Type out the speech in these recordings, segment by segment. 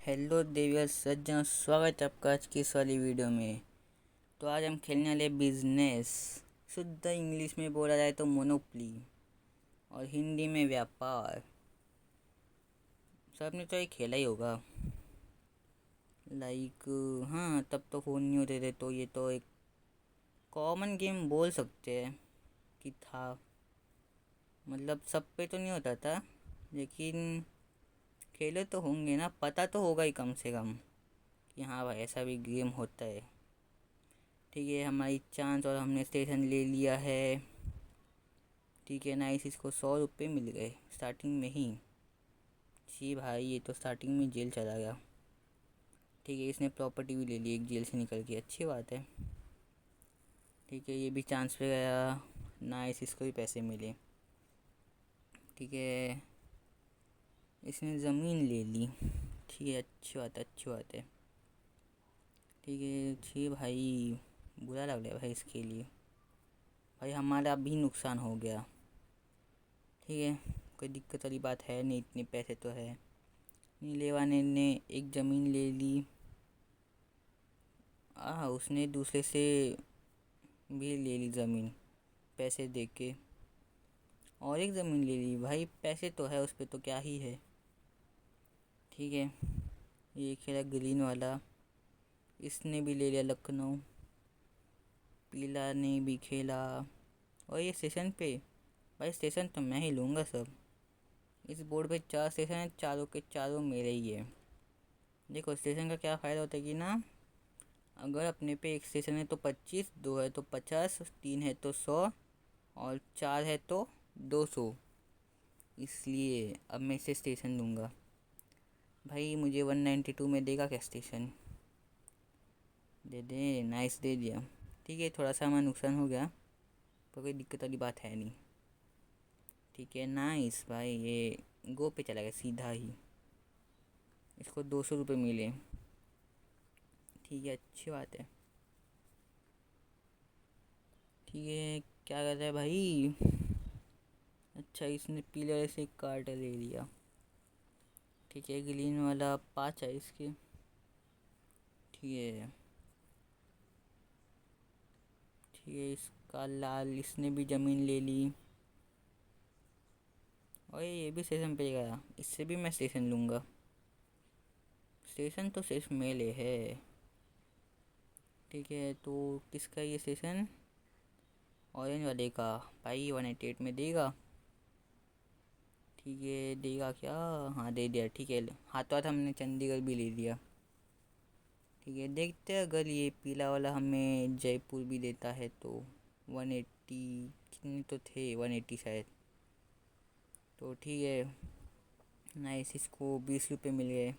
Hello देवियर सज्जन, स्वागत है आपका आज की इस वाली वीडियो में। तो आज हम खेलने वाले बिजनेस। शुद्ध इंग्लिश में बोला जाए तो मोनोपली और हिंदी में व्यापार। सबने तो ये खेला ही होगा। लाइक हाँ, तब तो फ़ोन नहीं होते थे, तो ये तो एक कॉमन गेम बोल सकते हैं कि था। मतलब सब पे तो नहीं होता था, लेकिन खेले तो होंगे ना, पता तो होगा ही कम से कम कि हाँ भाई ऐसा भी गेम होता है। ठीक है, हमारी चांस और हमने स्टेशन ले लिया है। ठीक है नाइस, इसको 100 रुपये मिल गए स्टार्टिंग में ही। जी भाई, ये तो स्टार्टिंग में जेल चला गया। ठीक है, इसने प्रॉपर्टी भी ले ली एक जेल से निकल के, अच्छी बात है। ठीक है, ये भी चांस पे गया। नाइस, इसको भी पैसे मिले। ठीक है, इसने ज़मीन ले ली। ठीक है, अच्छी बात है, अच्छी बात है। ठीक है जी भाई, बुरा लग रहा है भाई इसके लिए। भाई हमारा भी नुकसान हो गया। ठीक है, कोई दिक्कत वाली बात है नहीं, इतने पैसे तो है। नीले वाले ने एक ज़मीन ले ली। उसने दूसरे से भी ले ली ज़मीन पैसे दे के, और एक ज़मीन ले ली। भाई पैसे तो है उस पर, तो क्या ही है। ठीक है, ये खेला ग्रीन वाला, इसने भी ले लिया लखनऊ। पीला ने भी खेला। और ये स्टेशन पे, भाई स्टेशन तो मैं ही लूँगा सब। इस बोर्ड पे 4 स्टेशन है, चारों के चारों मेरे ही है। देखो स्टेशन का क्या फ़ायदा होता है कि ना, अगर अपने पे एक स्टेशन है तो 25, 2 है तो 50, 3 है तो 100 और 4 है तो 200। इसलिए अब मैं इसे स्टेशन दूंगा। भाई मुझे 192 में देगा क्या station? They they, nice they दिया। ठीक है, थोड़ा सा हमारा नुकसान हो गया, पर कोई दिक्कत वाली बात है नहीं। ठीक है नाइस भाई, ये गो पे चला गया सीधा ही। इसको 200 रुपये मिले। ठीक है, अच्छी बात है। ठीक है, क्या कर रहा है भाई? अच्छा, इसने पीले वाले से एक कार्ड ले लिया। ठीक है, ग्रीन वाला 5 है इसके। ठीक है। ठीक है, इसका लाल, इसने भी ज़मीन ले ली। और ये भी स्टेशन पे गया, इससे भी मैं स्टेशन लूँगा। स्टेशन तो सिर्फ मेले है। ठीक है, तो किसका ये स्टेशन? ऑरेंज वाले का। भाई 188 में देगा। ठीक है, देगा क्या? हाँ दे दिया। ठीक है, हाथों हाथ हमने चंडीगढ़ भी ले लिया। ठीक है, देखते हैं अगर ये पीला वाला हमें जयपुर भी देता है तो। 180 कितने तो थे, 180 शायद। तो ठीक है नाइस, इसको 20 रुपये मिल गए।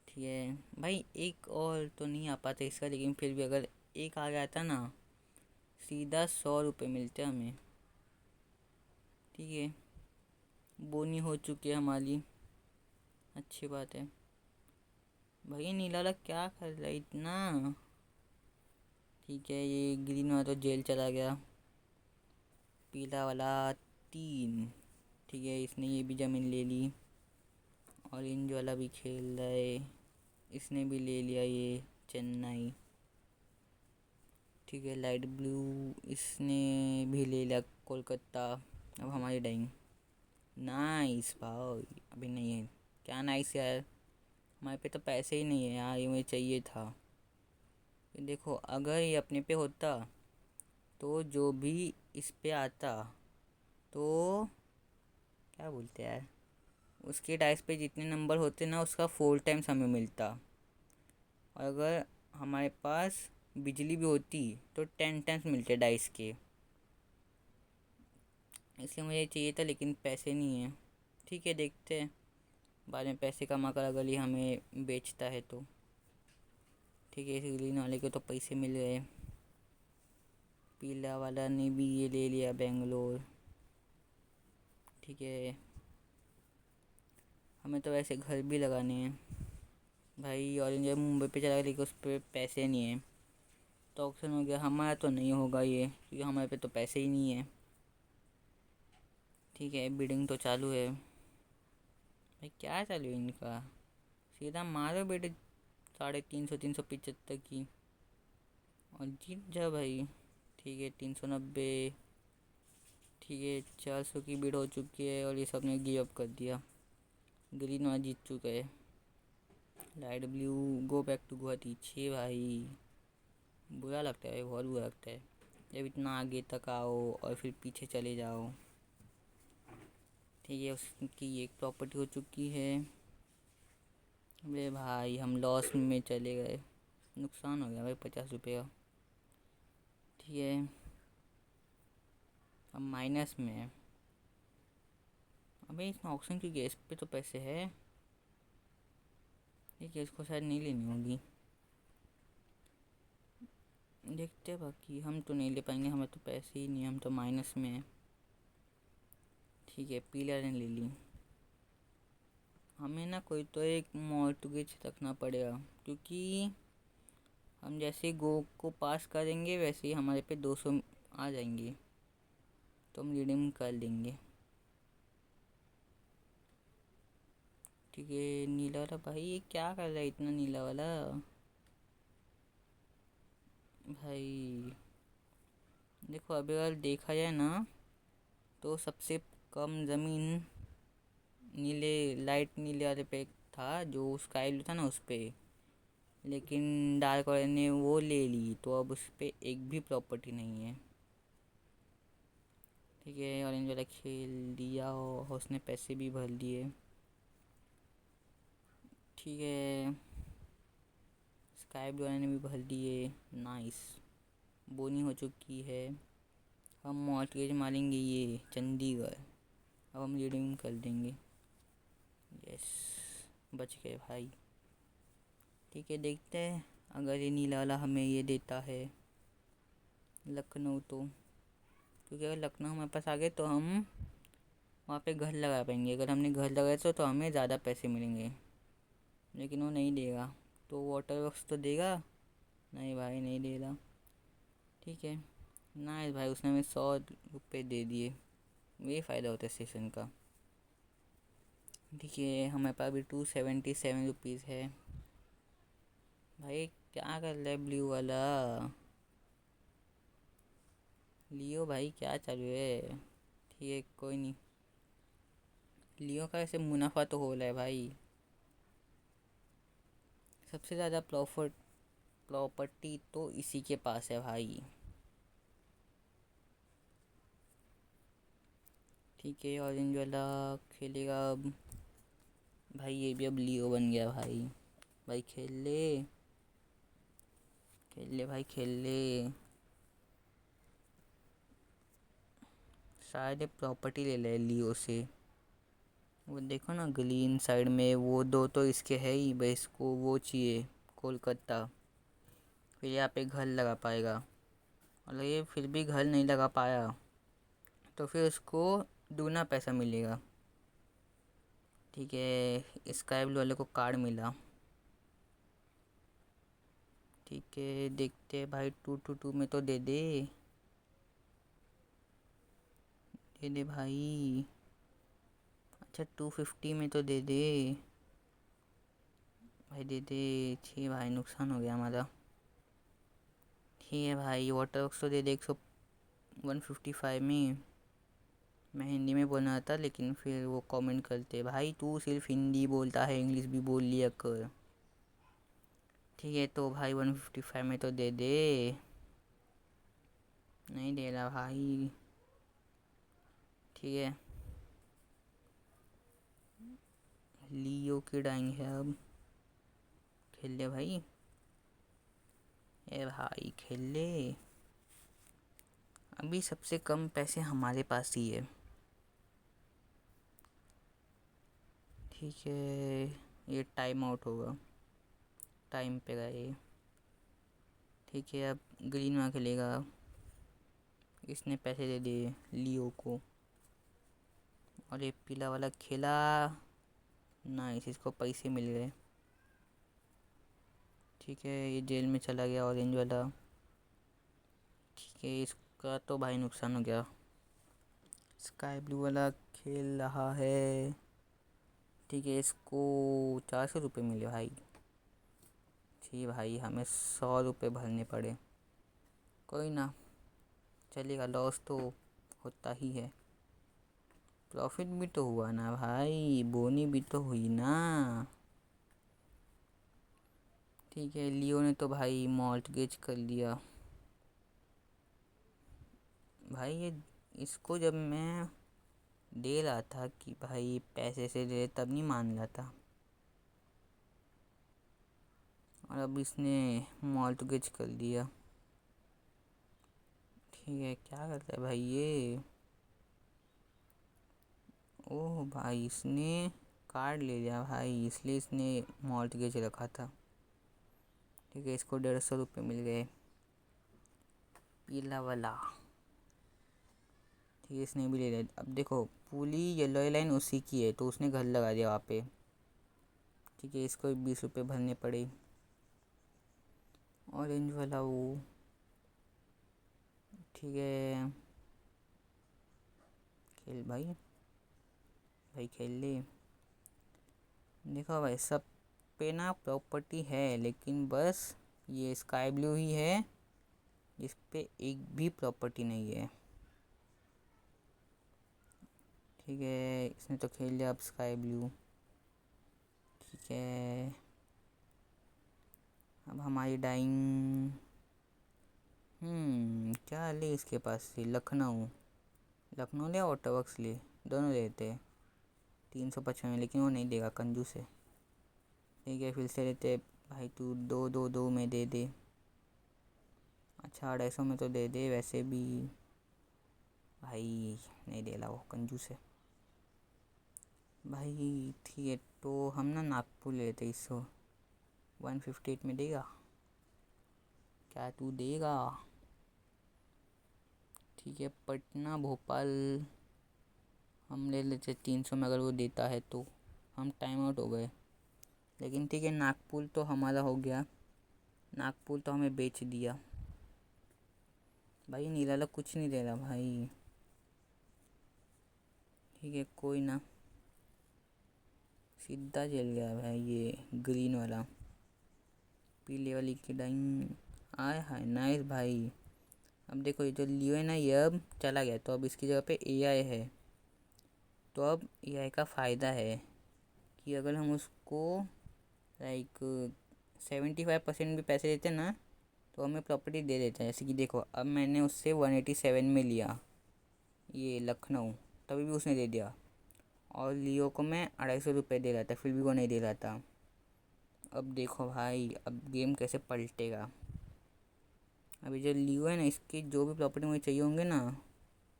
ठीक है भाई, एक और तो नहीं आ पाता इसका, लेकिन फिर भी अगर एक आ गया था ना, सीधा 100 रुपये मिलते हमें। ठीक है, बोनी हो चुकी है हमारी, अच्छी बात है। भाई नीला वाला क्या कर रहा है इतना? ठीक है, ये ग्रीन वाला तो जेल चला गया। पीला वाला 3। ठीक है, इसने ये भी ज़मीन ले ली। ऑरेंज वाला भी खेल रहा है, इसने भी ले लिया ये चेन्नई। ठीक है, लाइट ब्लू, इसने भी ले लिया कोलकाता। अब हमारी डाइंग। नाइस भाई, अभी नहीं है। क्या नाइस यार, हमारे पे तो पैसे ही नहीं है यार, ये मुझे चाहिए था। ये देखो, अगर ये अपने पे होता तो जो भी इस पे आता, तो क्या बोलते हैं यार, उसके डाइस पे जितने नंबर होते ना, उसका 4 टाइम्स हमें मिलता। और अगर हमारे पास बिजली भी होती तो 10 टाइम्स मिलते डाइस के। इसलिए मुझे चाहिए था, लेकिन पैसे नहीं हैं। ठीक है, देखते हैं बाद में पैसे कमा कर अगर ये हमें बेचता है तो। ठीक है, इस ग्रीन वाले के तो पैसे मिल गए। पीला वाला ने भी ये ले लिया बेंगलोर। ठीक है, हमें तो वैसे घर भी लगाने हैं। भाई ऑरेंज मुंबई पे चला गया, लेकिन उस पर पैसे नहीं है, तो ऑक्शन हो गया। हमारा तो नहीं होगा ये, क्योंकि हमारे पे तो पैसे ही नहीं है। ठीक है, बिडिंग तो चालू है। भाई क्या चालू है इनका? सीधा मारो बेटे 350 375 की और जीत जा भाई। ठीक है 390। ठीक है 400 की बिड हो चुकी है और ये सब ने गिव अप कर दिया। ग्रीन वाला जीत चुका है। Light blue go back to Guwahati. छे भाई बुरा लगता है, बहुत बुरा लगता है जब इतना आगे तक आओ और फिर पीछे चले जाओ। ठीक है उसकी एक प्रॉपर्टी हो चुकी है। अरे भाई हम लॉस में चले गए, नुकसान हो गया भाई 50 रुपये का। ठीक है अब माइनस में है। अबे इसमें ऑप्शन की गैस पे तो पैसे है। ठीक है इसको शायद नहीं लेनी होगी, देखते हैं। बाकी हम तो नहीं ले पाएंगे, हमें तो पैसे ही नहीं, हम तो माइनस में है। ठीक है पीला ने ले ली। हमें ना कोई तो एक मॉर्टगेज रखना पड़ेगा, क्योंकि हम जैसे गो को पास करेंगे वैसे ही हमारे पे 200 आ जाएंगे, तो हम रिडीम कर लेंगे। ठीक है नीला वाला भाई ये क्या कर रहा है इतना नीला वाला भाई। देखो अभी अगर देखा जाए ना तो सबसे कम ज़मीन नीले लाइट नीले वाले पे था, जो स्काई ब्लू था ना उस पे, लेकिन डार्क वाले ने वो ले ली तो अब उस पे एक भी प्रॉपर्टी नहीं है। ठीक है ऑरेंज वाला खेल दिया और उसने पैसे भी भर दिए। ठीक है स्काई ब्लू वाले ने भी भर दिए। नाइस बोनी हो चुकी है। हम मॉर्टगेज मारेंगे ये चंडीगढ़, अब हम रीडिंग कर देंगे। यस बच गए भाई। ठीक है देखते हैं अगर ये नीला वाला हमें ये देता है लखनऊ तो, क्योंकि अगर लखनऊ हमारे पास आ गए तो हम वहाँ पे घर लगा पाएंगे। अगर हमने घर लगाया तो हमें ज़्यादा पैसे मिलेंगे, लेकिन वो नहीं देगा। तो वाटर वर्क्स तो देगा नहीं भाई, नहीं देगा। ठीक है नाइस भाई उसने हमें 100 रुपये दे दिए, ये फ़ायदा होता है सेशन का। ठीक है हमारे पास अभी 277 रुपीज़ है। भाई क्या कर रहा है ब्लू वाला, लियो भाई क्या चालू है। ठीक है कोई नहीं, लियो का ऐसे मुनाफा तो हो रहा है भाई। सबसे ज़्यादा प्रॉपर्टी तो इसी के पास है भाई। ठीक है ऑरेंज वाला खेलेगा अब। भाई ये भी अब लियो बन गया भाई। भाई खेल ले, खेल ले भाई खेल ले। शायद प्रॉपर्टी ले ले लियो से। वो देखो ना ग्रीन साइड में वो दो तो इसके है ही, भाई इसको वो चाहिए कोलकाता, फिर यहाँ पे घर लगा पाएगा। और ये फिर भी घर नहीं लगा पाया तो फिर उसको दूना पैसा मिलेगा। ठीक है स्काई ब्लू वाले को कार्ड मिला। ठीक है देखते हैं भाई 222 में तो दे दे, दे दे भाई। अच्छा 250 में तो दे दे भाई, दे दे। छी भाई नुकसान हो गया हमारा। ठीक है भाई वाटर वर्क्स तो दे दे 155 में। मैं हिंदी में बोलना था लेकिन फिर वो कमेंट करते भाई तू सिर्फ हिंदी बोलता है इंग्लिश भी बोल लिया कर। ठीक है तो भाई 155 में तो दे दे, नहीं दे रहा भाई। ठीक है लियो की डाइंग है अब, खेल ले भाई। ए भाई खेल ले, अभी सबसे कम पैसे हमारे पास ही है। ठीक है ये टाइम आउट होगा, टाइम पे गए ये। ठीक है अब ग्रीन वहाँ खेलेगा, इसने पैसे दे दिए लियो को। और ये पीला वाला खेला, नाइस इसको पैसे मिल गए। ठीक है ये जेल में चला गया ऑरेंज वाला। ठीक है इसका तो भाई नुकसान हो गया। स्काई ब्लू वाला खेल रहा है, ठीक है, इसको 400 रुपये मिले भाई। जी भाई, हमें 100 रुपये भरने पड़े। कोई ना, चलेगा, लॉस तो होता ही है। प्रॉफिट भी तो हुआ ना भाई, बोनी भी तो हुई ना। ठीक है, लियो ने तो भाई मॉर्टगेज कर लिया भाई। ये इसको जब मैं दे रहा था कि भाई पैसे से दे, तब नहीं मान रहा था, और अब इसने मॉर्टगेज कर दिया। ठीक है, क्या करता है भाई ये। ओह भाई, इसने कार्ड ले लिया भाई, इसलिए इसने मॉर्टगेज रखा था। ठीक है, इसको 150 रुपये मिल गए, पीला वाला। ठीक है, इसने भी ले लिया। अब देखो, पूरी येलो लाइन उसी की है, तो उसने घर लगा दिया वहाँ पे। ठीक है, इसको 20 रुपये भरने पड़े। ऑरेंज वाला वो, ठीक है, खेल भाई, भाई खेल ले। देखो भाई, सब पे ना प्रॉपर्टी है, लेकिन बस ये स्काई ब्लू ही है जिस पे एक भी प्रॉपर्टी नहीं है। ठीक है, इसने तो खेल लिया अब स्काई ब्लू। ठीक है, अब हमारी डाइंग। क्या ले इसके पास से, लखनऊ। लखनऊ ले, ऑटोवर्क्स ले, दोनों लेते हैं। 355, लेकिन वो नहीं देगा, कंजूस है। ठीक है, फिर से लेते भाई, तू 2 2 2 में दे दे। अच्छा, 250 में तो दे दे वैसे भी। भाई नहीं दे रहा, वो कंजूस है भाई। ठीक है, तो हम ना नागपुर ले लेते, इसको 158 में देगा क्या, तू देगा। ठीक है, पटना भोपाल हम ले लेते 300 में, अगर वो देता है तो। हम टाइम आउट हो गए, लेकिन ठीक है, नागपुर तो हमारा हो गया। नागपुर तो हमें बेच दिया भाई, निराला कुछ नहीं दे रहा भाई। ठीक है, कोई ना, सीधा चल गया भाई ये ग्रीन वाला। पीले वाली की डाइंग, आय हाय, नाइस भाई। अब देखो, ये जो लियो है ना, ये अब चला गया, तो अब इसकी जगह पे एआई है। तो अब एआई का फ़ायदा है कि अगर हम उसको लाइक 75% भी पैसे देते ना, तो हमें प्रॉपर्टी दे देता है। जैसे कि देखो, अब मैंने उससे 187 में लिया ये लखनऊ, तभी भी उसने दे दिया। और लियो को मैं 250 रुपये दे रहा था, फिर भी वो नहीं दे रहा था। अब देखो भाई, अब गेम कैसे पलटेगा। अभी जो लियो है ना, इसकी जो भी प्रॉपर्टी मुझे चाहिए होंगे ना,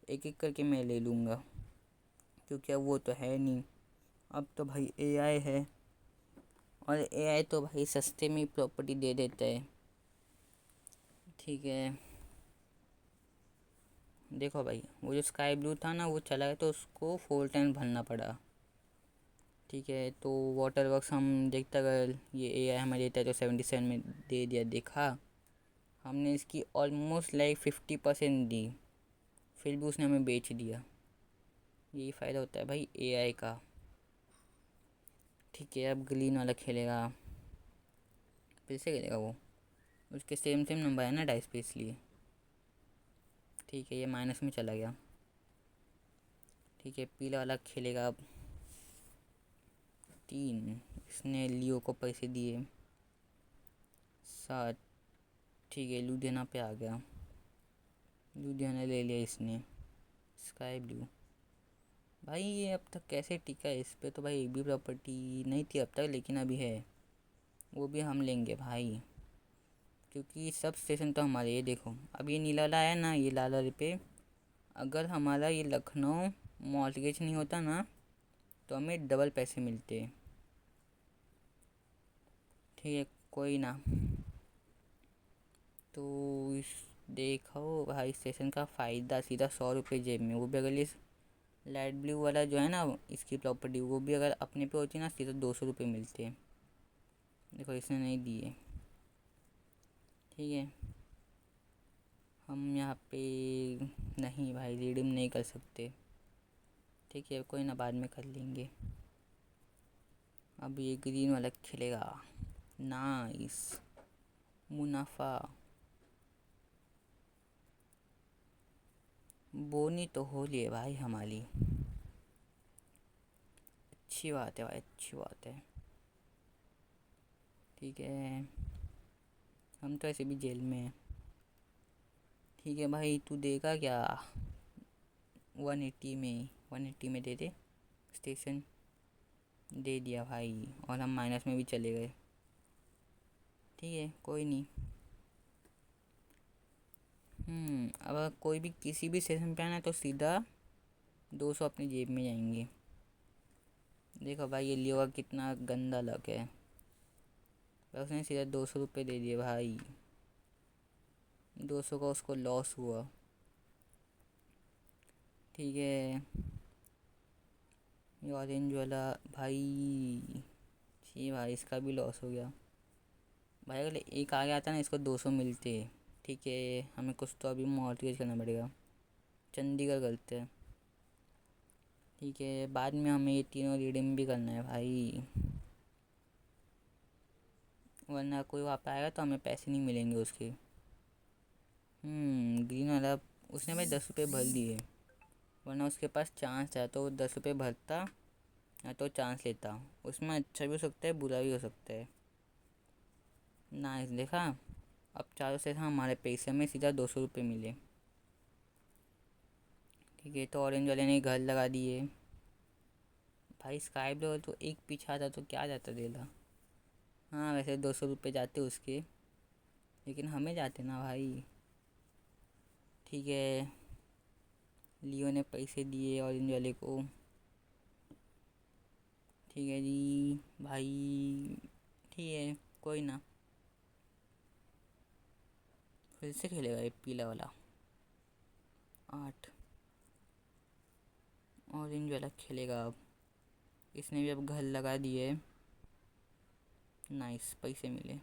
एक एक करके मैं ले लूँगा, क्योंकि अब वो तो है नहीं। अब तो भाई एआई है, और एआई तो भाई सस्ते में ही प्रॉपर्टी दे देता है। ठीक है, देखो भाई, वो जो स्काई ब्लू था ना, वो चला गया, तो उसको 4 टाइम भरना पड़ा। ठीक है, तो वाटर वर्क्स हम देखते, अगर ये एआई हमें देता है तो 77 में दे दिया। देखा, हमने इसकी ऑलमोस्ट लाइक 50% दी, फिर भी उसने हमें बेच दिया। यही फ़ायदा होता है भाई एआई का। ठीक है, अब ग्रीन वाला खेलेगा, फिर से खेलेगा वो। उसके सेम सेम नंबर है ना डाइस पे, इसलिए। ठीक है, ये माइनस में चला गया। ठीक है, पीला वाला खेलेगा अब 3। इसने लियो को पैसे दिए 7। ठीक है, लुधियाना पे आ गया, लुधियाना ले लिया इसने। स्काई ब्लू भाई, ये अब तक कैसे टिका है, इस पे तो भाई एक भी प्रॉपर्टी नहीं थी अब तक, लेकिन अभी है। वो भी हम लेंगे भाई, क्योंकि सब स्टेशन तो हमारे। ये देखो, अब ये नीला वाला है ना, ये लाल वाले पे अगर हमारा ये लखनऊ मॉर्टगेज नहीं होता ना, तो हमें डबल पैसे मिलते। ठीक है, कोई ना। तो इस देखो भाई, स्टेशन का फ़ायदा सीधा 100 रुपये जेब में, वो भी अगर ये लाइट ब्लू वाला जो है ना, इसकी प्रॉपर्टी, वो भी अगर अपने पे होती ना, सीधा 200 रुपये मिलते। देखो, इसने नहीं दिए। ठीक है, हम यहाँ पे नहीं भाई, रिडीम नहीं कर सकते। ठीक है, कोई ना, बाद में कर लेंगे। अब ये ग्रीन वाला खेलेगा। नाइस, मुनाफा। बोनी तो हो लिए भाई हमारी। अच्छी बात है भाई, अच्छी बात है। ठीक है, हम तो ऐसे भी जेल में हैं। ठीक है भाई, तू देगा क्या? 180 में दे दे। स्टेशन दे दिया भाई, और हम माइनस में भी चले गए। ठीक है, कोई नहीं। अब कोई भी किसी भी स्टेशन पे आना तो सीधा 200 अपनी जेब में जाएंगे। देखो भाई, ये लियो का कितना गंदा लग है। उसने सीधा 200 रुपये दे दिए भाई। 200 का उसको लॉस हुआ। ठीक है, ये ऑरेंज वाला भाई, जी भाई इसका भी लॉस हो गया भाई। अगर एक आ गया था ना, इसको 200 मिलते। ठीक है, हमें कुछ तो अभी मॉर्गेज करना पड़ेगा। चंडीगढ़ करते हैं। ठीक है, बाद में हमें ये तीनों रिडीम भी करना है भाई, वरना कोई वहाँ पे आएगा तो हमें पैसे नहीं मिलेंगे उसके। ग्रीन वाला, उसने भाई 10 रुपये भर लिए, वरना उसके पास चांस है तो वो 10 रुपये भरता या तो चांस लेता। उसमें अच्छा भी हो सकता है, बुरा भी हो सकता है। नाइस, देखा। अब चारों से हमारे पैसे में सीधा 200 रुपये मिले। ठीक है, तो ऑरेंज वाले ने घर लगा दिए भाई। स्काई ब्लू तो एक पीछा आता तो क्या जाता देला। हाँ, वैसे 200 रुपये जाते उसके, लेकिन हमें जाते ना भाई। ठीक है, लियो ने पैसे दिए ऑरेंज वाले को। ठीक है जी भाई, ठीक है, कोई ना। फिर से खेलेगा ये पीला वाला। 8, ऑरेंज वाला खेलेगा अब। इसने भी अब घर लगा दिए। नाइस, पैसे मिले।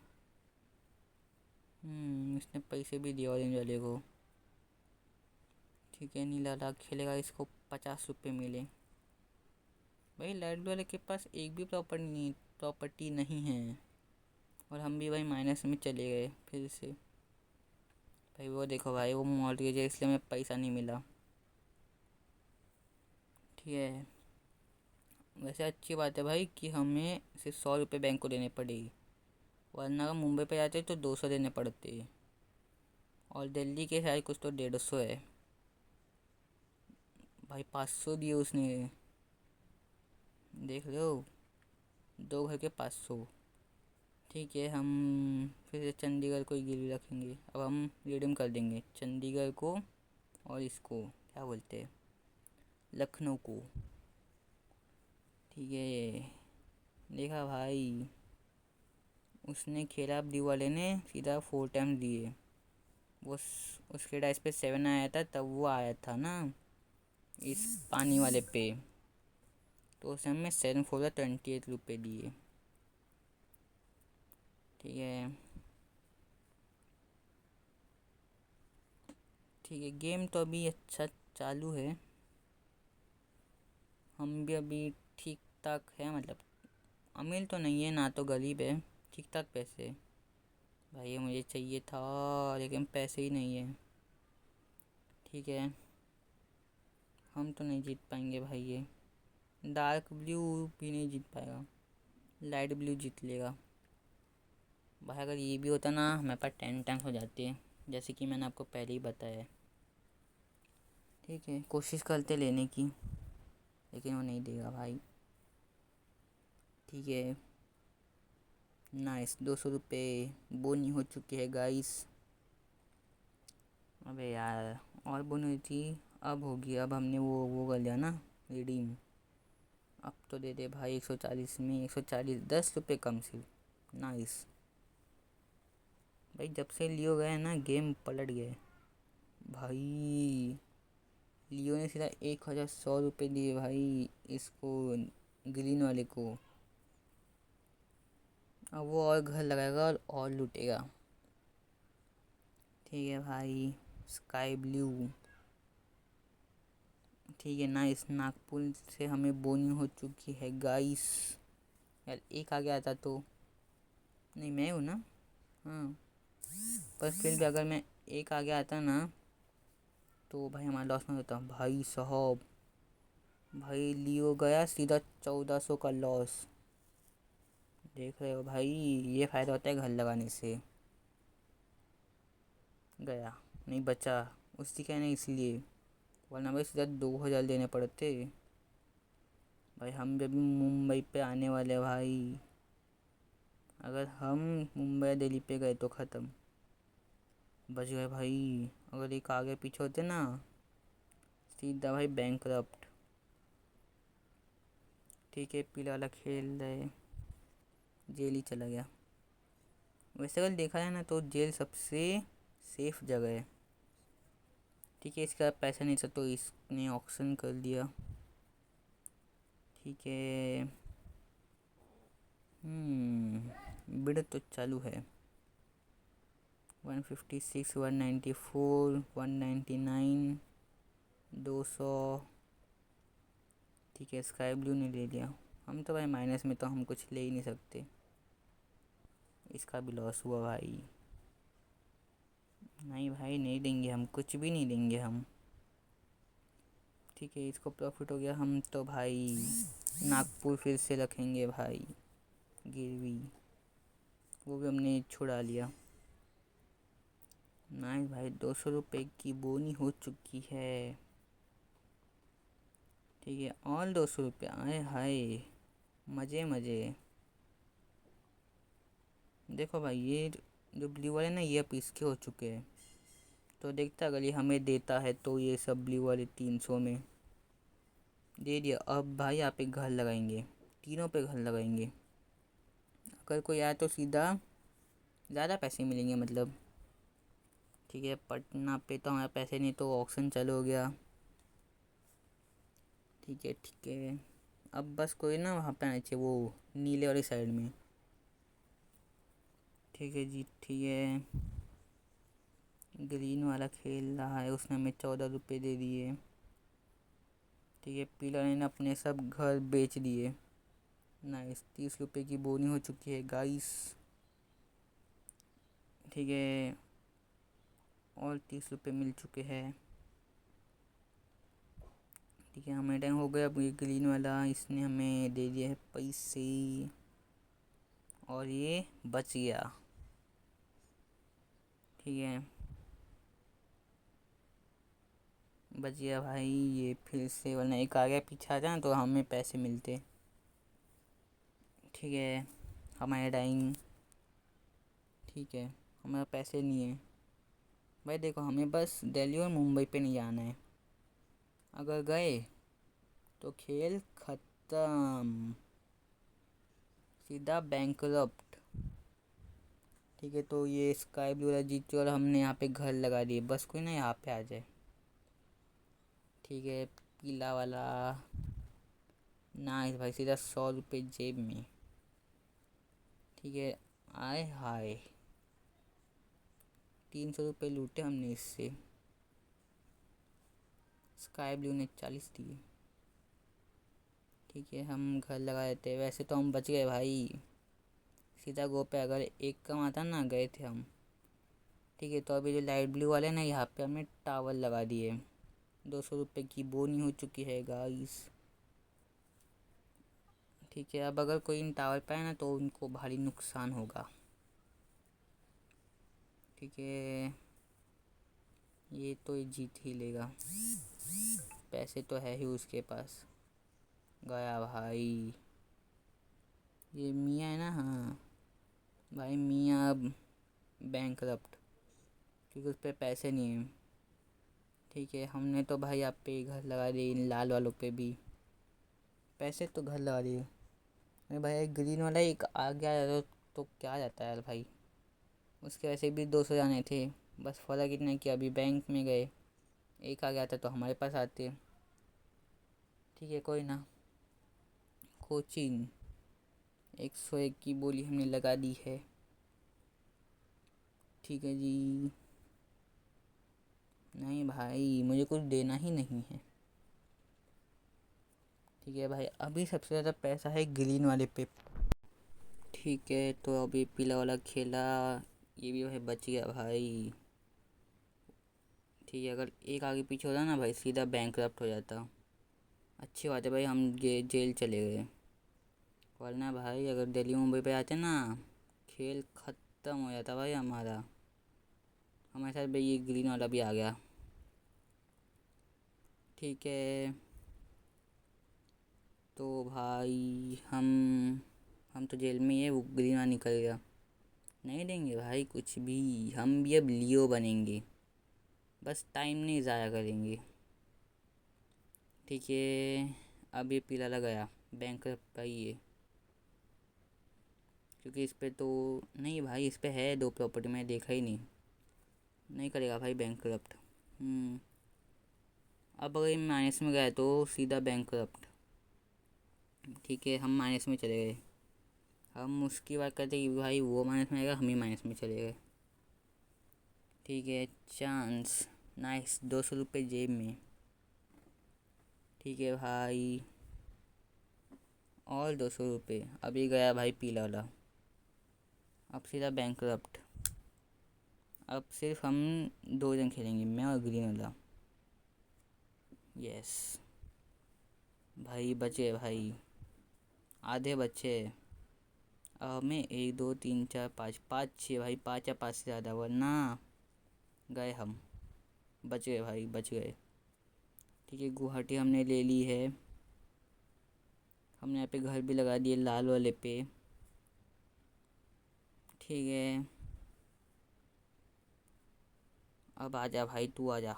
इसने पैसे भी दिए ऑरेंज वाले को। ठीक है, नीला वाला खेलेगा, इसको 50 रुपये मिले भाई। लाइट वाले के पास एक भी प्रॉपर्टी नहीं है, और हम भी भाई माइनस में चले गए फिर से। भाई वो देखो भाई, वो मॉर्गेज है इसलिए हमें पैसा नहीं मिला। ठीक है, वैसे अच्छी बात है भाई कि हमें सिर्फ 100 रुपये बैंक को देने पड़ेगी, वरना अगर मुंबई पे जाते तो 200 देने पड़ते। और दिल्ली के शायद कुछ तो 150 है भाई। 500 दिए उसने, देख लो, 2 घर के 500। ठीक है, हम फिर से चंडीगढ़ को ही गिरवी रखेंगे। अब हम रिडीम कर देंगे चंडीगढ़ को, और इसको क्या बोलते हैं, लखनऊ को। ठीक है, देखा भाई, उसने खेला ब्लू वाले ने सीधा 4 टाइम दिए। वो उसके डाइस पे 7 आया था, तब वो आया था ना इस पानी वाले पे, तो उसने हमें 7 4 28 रुपये दिए। ठीक है, ठीक है, गेम तो अभी अच्छा चालू है। हम भी अभी ठीक ठाक है, मतलब अमीर तो नहीं है ना तो गरीब है, ठीक ठाक पैसे। भाई ये मुझे चाहिए था, लेकिन पैसे ही नहीं है। ठीक है, हम तो नहीं जीत पाएंगे भाई ये। डार्क ब्लू भी नहीं जीत पाएगा, लाइट ब्लू जीत लेगा भाई। अगर ये भी होता ना, हमारे पास 10 टाइम्स हो जाती है, जैसे कि मैंने आपको पहले ही बताया है। ठीक है, कोशिश करते लेने की, लेकिन वो नहीं देगा भाई। ठीक है, नाइस, 200 रुपये बोनी हो चुकी है गाइस। अबे यार, और बोनी हुई थी, अब होगी। अब हमने वो कर लिया ना रिडीम। अब तो दे दे भाई, 140 में 140, 10 रुपये कम सिर्फ। नाइस भाई, जब से लियो गए ना गेम पलट गए भाई। लियो ने सीधा 1100 रुपये दिए भाई इसको, ग्रीन वाले को। अब वो और घर लगाएगा और लूटेगा। ठीक है भाई, स्काई ब्लू। ठीक है, नाइस, नागपुर से हमें बोनी हो चुकी है गाइस। यार एक आ गया था तो। नहीं मैं हूँ ना। हाँ, पर फिर भी अगर मैं एक आगे आता ना तो भाई हमारा लॉस में होता भाई साहब। भाई लियो गया सीधा 1400 का लॉस। देख रहे हो भाई, ये फ़ायदा होता है घर लगाने से। गया, नहीं बचा। उसकी क्या नहीं इसलिए, वरना भाई सीधा 2000 देने पड़ते। भाई हम जब मुंबई पे आने वाले भाई, अगर हम मुंबई दिल्ली पे गए तो ख़त्म। बच गए भाई। अगर एक आगे पीछे होते ना, सीधा भाई बैंकरप्ट। ठीक है, पीला वाला खेल रहे, जेल ही चला गया। वैसे अगर देखा जाए ना तो जेल सबसे सेफ जगह है। ठीक है, इसका पैसा नहीं था तो इसने ऑक्शन कर दिया। ठीक है। बिड तो चालू है। 156, 194, 199, 200। ठीक है, स्काई ब्लू ने ले लिया। हम तो भाई माइनस में, तो हम कुछ ले ही नहीं सकते। इसका भी लॉस हुआ भाई। नहीं भाई, नहीं देंगे हम, कुछ भी नहीं देंगे हम। ठीक है, इसको प्रॉफिट हो गया। हम तो भाई नागपुर फिर से रखेंगे भाई गिरवी। वो भी हमने छुड़ा लिया। नहीं भाई, 200 रुपये की बोनी हो चुकी है। ठीक है, और 200 रुपये आए हाय। मज़े मज़े। देखो भाई, ये जो ब्लू वाले ना, ये अब इसके हो चुके हैं। तो देखता अगर ये हमें देता है तो ये सब ब्लू वाले 300 में दे दिया। अब भाई यहाँ पे घर लगाएंगे, तीनों पे घर लगाएंगे। अगर कोई आए तो सीधा ज़्यादा पैसे मिलेंगे मतलब। ठीक है, पटना पे तो हमारे पैसे नहीं, तो ऑक्शन चालू हो गया। ठीक है ठीक है। अब बस कोई ना वहाँ पे आना चाहिए, वो नीले वाली साइड में। ठीक है जी, ठीक है। ग्रीन वाला खेल रहा है, उसने हमें 14 रुपये दे दिए। ठीक है, पीला ने अपने सब घर बेच दिए। नाइस, 30 रुपये की बोनी हो चुकी है गाइस। ठीक है, और 30 रुपये मिल चुके हैं। ठीक है, हमें टाइम हो गया। अब ये ग्रीन वाला इसने हमें दे दिया है पैसे, और ये बच गया। ठीक है, बच गया भाई ये फिर से, वरना एक आ गया पीछे आ जाए तो हमें पैसे मिलते। ठीक है, हमारे डाइंग। ठीक है, हमारे पैसे नहीं है भाई। देखो, हमें बस दिल्ली और मुंबई पे नहीं जाना है। अगर गए तो खेल ख़त्म, सीधा बैंकरप्ट। ठीक है, तो ये स्काई ब्लू वाला जीत चुका और हमने यहाँ पे घर लगा दिए। बस कोई ना यहाँ पे आ जाए। ठीक है, पीला वाला। नाइस भाई, सीधा 100 रुपये जेब में। ठीक है, आए हाय, 300 रुपये लूटे हमने इससे। स्काई ब्लू ने 40 दिए। ठीक है, हम घर लगा देते। वैसे तो हम बच गए भाई, सीधा गो पे। अगर एक कम आता ना, गए थे हम। ठीक है, तो अभी जो लाइट ब्लू वाले ना, यहाँ पे हमने टावर लगा दिए। 200 रुपये की बोनी हो चुकी है गाइस। ठीक है, अब अगर कोई इन टावर पे आए ना तो उनको भारी नुकसान होगा। ठीक है, ये तो ये जीत ही लेगा, पैसे तो है ही उसके पास। गया भाई। ये मियाँ है ना, हाँ भाई, मियाँ अब बैंकरप्ट, क्योंकि उस पर पैसे नहीं हैं। ठीक है, हमने तो भाई आप पे घर लगा दिए, इन लाल वालों पे भी पैसे तो घर लगा दिए। अरे भाई, ग्रीन वाला एक आ गया तो क्या जाता है यार भाई। उसके वैसे भी 200 जाने थे। बस फ़र्क इतना है कि अभी बैंक में गए, एक आ गया था तो हमारे पास आते। ठीक है, कोई ना। कोचिंग 101 की बोली हमने लगा दी है। ठीक है जी। नहीं भाई, मुझे कुछ देना ही नहीं है। ठीक है भाई, अभी सबसे ज़्यादा पैसा है ग्रीन वाले पे। ठीक है, तो अभी पीला वाला खेला, ये भी भाई बच गया भाई। ठीक है, अगर एक आगे पीछे होता ना भाई सीधा बैंकरप्ट हो जाता। अच्छी बात है भाई, हम जेल चले गए, वरना भाई अगर दिल्ली मुंबई पे आते ना खेल ख़त्म हो जाता भाई हमारा। हमारे साथ भाई ये ग्रीन वाला भी आ गया। ठीक है, तो भाई हम तो जेल में ही है, वो ग्रीन वाला निकल गया। नहीं देंगे भाई कुछ भी, हम भी अब लियो बनेंगे, बस टाइम नहीं ज़ाया करेंगे। ठीक है, अब ये पीला लग गया बैंक भाई ये, क्योंकि इस पे तो नहीं भाई, इस पे है दो प्रॉपर्टी, मैं देखा ही नहीं। नहीं करेगा भाई बैंक करप्ट। अब अगर माइनस में गया तो सीधा बैंक करप्ट। ठीक है, हम माइनस में चले गए। हम उसकी बात करते कि भाई वो माइनस में आएगा, हम ही माइनस में चले गए। ठीक है, चांस नाइस, 200 रुपये जेब में। ठीक है भाई, और 200 रुपये। अभी गया भाई पीला वाला, अब सीधा बैंक करप्ट। अब सिर्फ हम दो जन खेलेंगे, मैं और ग्रीन वाला। यस भाई, बचे भाई, आधे बच्चे। अब हमें 1 2 3 4 5 5 6 भाई, 5 या 5 से ज़्यादा, वरना गए हम। बच गए भाई, बच गए। ठीक है, गुवाहाटी हमने ले ली है। हमने यहाँ पे घर भी लगा दिए लाल वाले पे। ठीक है, अब आजा भाई, तू आजा,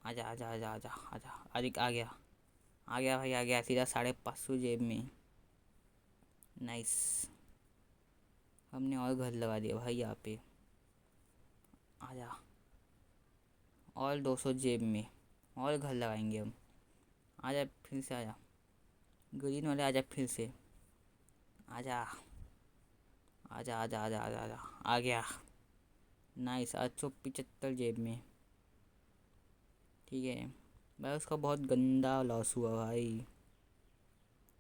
आजा आजा आजा आजा आजा। अरे आ गया, आ गया भाई, आ गया सीधा 550 जेब में। नाइस, हमने और घर लगा दिया भाई यहाँ पे। आजा, और 200 जेब में, और घर लगाएंगे हम। आजा फिर से, आजा ग्रीन वाले, आजा फिर से, आजा आजा आजा आजा आजा आजा। आ गया, नाइस, 875 जेब में। ठीक है भाई, उसका बहुत गंदा लॉस हुआ भाई।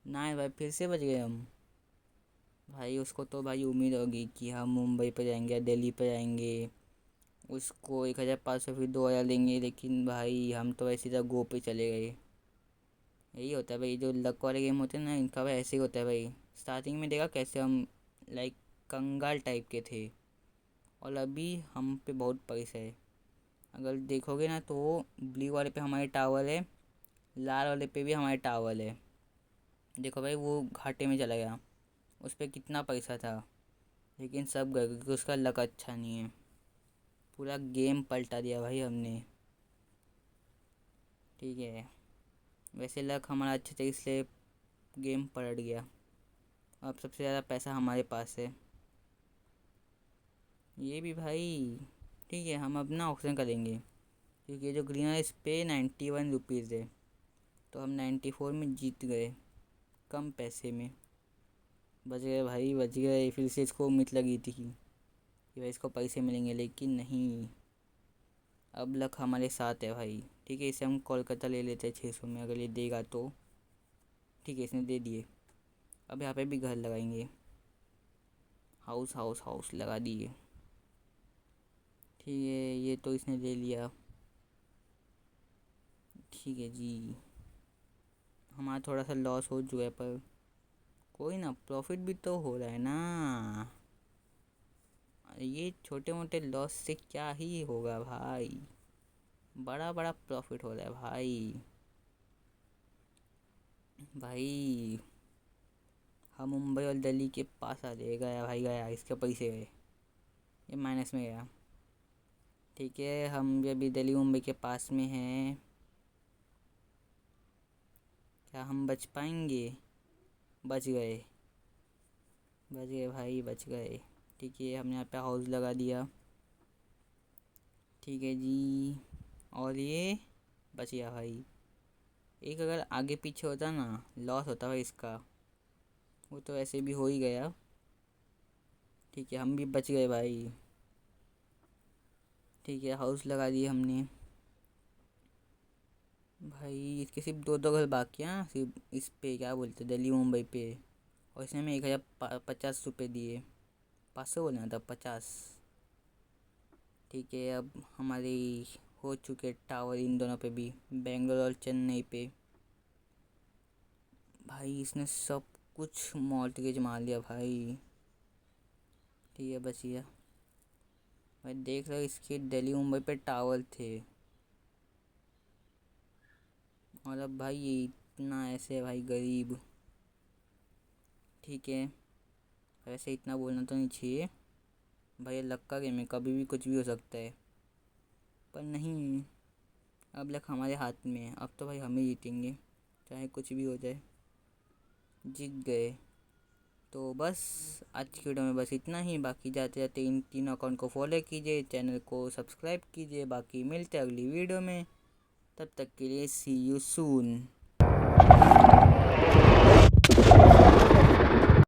ना भाई, फिर से बच गए हम। भाई उसको तो भाई उम्मीद होगी कि हम मुंबई पे जाएंगे या दिल्ली पे जाएंगे, उसको 1500 फिर 2000 देंगे, लेकिन भाई हम तो ऐसे ही गो पे चले गए। यही होता है भाई, जो लक वाले गेम होते हैं ना, इनका भाई ऐसे ही होता है भाई। स्टार्टिंग में देखा कैसे हम लाइक कंगाल टाइप के थे, और अभी हम पे बहुत पैसा है। अगर देखोगे ना तो ब्लू वाले पे हमारे टावर है, लाल वाले पे भी हमारे टावर है। देखो भाई, वो घाटे में चला गया, उस पर कितना पैसा था, लेकिन सब गए क्योंकि उसका लक अच्छा नहीं है। पूरा गेम पलटा दिया भाई हमने। ठीक है, वैसे लक हमारा अच्छा था इसलिए गेम पलट गया। अब सबसे ज़्यादा पैसा हमारे पास है, ये भी भाई। ठीक है, हम अपना ऑप्शन करेंगे, क्योंकि ये जो ग्रीन है इस पे 91 रुपीज़ है, तो हम 94 में जीत गए, कम पैसे में। बच गए भाई, बच गए। फिर से इसको उम्मीद लगी थी कि भाई इसको पैसे मिलेंगे, लेकिन नहीं, अब लक हमारे साथ है भाई। ठीक है, इसे हम कोलकाता ले लेते हैं 600 में, अगर ये देगा तो। ठीक है, इसने दे दिए। अब यहाँ पे भी घर लगाएंगे, हाउस हाउस हाउस लगा दिए। ठीक है, ये तो इसने ले लिया। ठीक है जी, हमारा थोड़ा सा लॉस हो चुका है, पर कोई ना, प्रॉफिट भी तो हो रहा है ना। ये छोटे मोटे लॉस से क्या ही होगा भाई, बड़ा बड़ा प्रॉफिट हो रहा है भाई। भाई हम मुंबई और दिल्ली के पास आ गए, गया भाई गया, इसके पैसे गए, ये माइनस में गया। ठीक है, हम भी अभी दिल्ली मुंबई के पास में हैं, क्या हम बच पाएंगे? बच गए, बच गए भाई, बच गए। ठीक है, हमने यहाँ पे हाउस लगा दिया। ठीक है जी, और ये बच गया भाई। एक अगर आगे पीछे होता ना, लॉस होता भाई इसका, वो तो ऐसे भी हो ही गया। ठीक है, हम भी बच गए भाई। ठीक है, हाउस लगा दिए हमने। भाई इसके सिर्फ दो दो घर बाकी हैं, सिर्फ इस पे क्या बोलते दिल्ली मुंबई पे। और इसने हमें 1050 रुपये दिए। 500 बोलना था, 50। ठीक है, अब हमारी हो चुके टावर इन दोनों पे भी, बेंगलोर और चेन्नई पे। भाई इसने सब कुछ मॉर्टगेज मार लिया भाई। ठीक है बचिया भाई, देख रहे हो इसके दिल्ली मुंबई पे टावर थे, और अब भाई ये इतना ऐसे है भाई गरीब। ठीक है, वैसे इतना बोलना तो नहीं चाहिए भाई, ये लक का गेम है, कभी भी कुछ भी हो सकता है। पर नहीं, अब लक हमारे हाथ में है, अब तो भाई हम ही जीतेंगे चाहे कुछ भी हो जाए। जीत गए। तो बस आज की वीडियो में बस इतना ही। बाकी जाते जाते इन तीनों अकाउंट को फॉलो कीजिए, चैनल को सब्सक्राइब कीजिए। बाकी मिलते हैं अगली वीडियो में, तब तक के लिए सी यू सून।